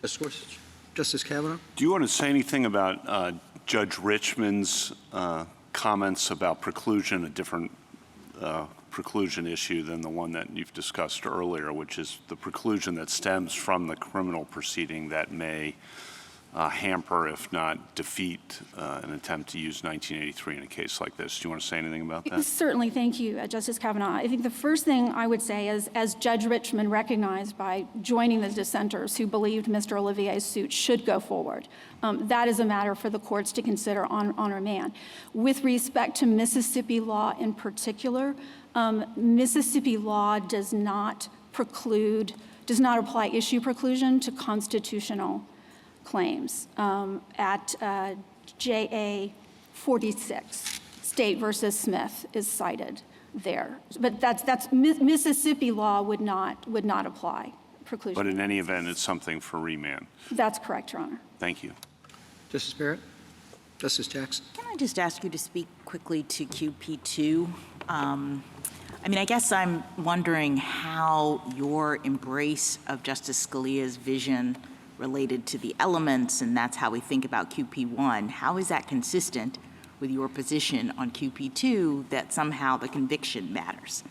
Justice Kavanaugh? Do you want to say anything about Judge Richmond's comments about preclusion, a different preclusion issue than the one that you've discussed earlier, which is the preclusion that stems from the criminal proceeding that may hamper, if not defeat, an attempt to use 1983 in a case like this? Do you want to say anything about that? Certainly. Thank you, Justice Kavanaugh. I think the first thing I would say is, as Judge Richmond recognized by joining the dissenters who believed Mr. Olivier's suit should go forward, that is a matter for the courts to consider on remand. With respect to Mississippi law in particular, Mississippi law does not apply issue preclusion to constitutional claims. At JA 46, State versus Smith is cited there. But that's Mississippi law would not apply preclusion. But in any event, it's something for remand. That's correct, Your Honor. Thank you. Justice Barrett? Justice Jackson? Can I just ask you to speak quickly to QP2? I mean, I guess I'm wondering how your embrace of Justice Scalia's vision related to the elements, and that's how we think about QP1, how is that consistent with your position on QP2 that somehow the conviction matters?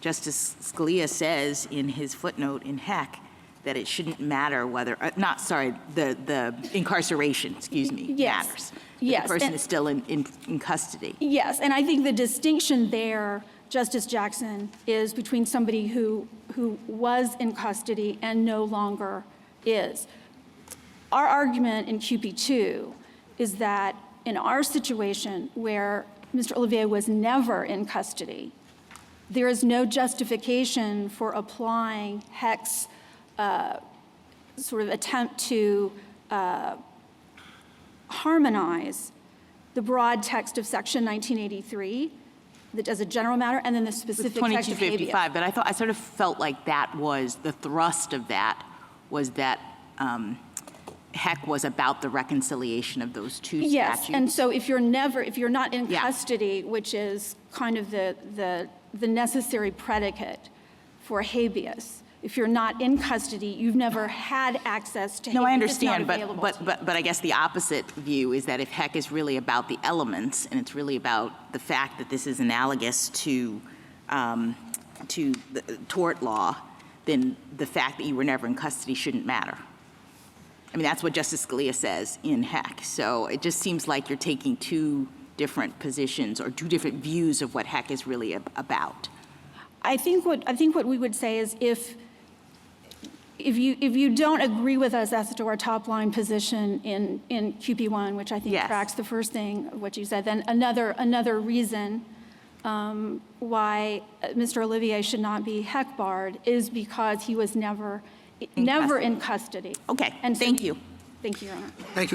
Justice Scalia says in his footnote in Heck that it shouldn't matter whether, the incarceration, Yes. matters. Yes. The person is still in custody. Yes, and I think the distinction there, Justice Jackson, is between somebody who was in custody and no longer is. Our argument in QP2 is that in our situation where Mr. Olivier was never in custody, there is no justification for applying Heck's sort of attempt to harmonize the broad text of Section 1983 that as a general matter, and then the specific text of habeas. 2255, but I sort of felt like that was the thrust of that, was that Heck was about the reconciliation of those two statutes. Yes, and so if you're not in custody, which is kind of the necessary predicate for habeas, if you're not in custody, you've never had access to habeas. No, I understand, it's not available to you. but I guess the opposite view is that if Heck is really about the elements, and it's really about the fact that this is analogous to the tort law, then the fact that you were never in custody shouldn't matter. I mean, that's what Justice Scalia says in Heck. So it just seems like you're taking two different positions or two different views of what Heck is really about. I think what we would say is if you don't agree with us as to our top line position in QP1, which I think tracks the first thing of what you said, then another reason why Mr. Olivier should not be Heck barred is because he was never in custody. Okay, And so thank you. Thank you, Your Honor. Thank you.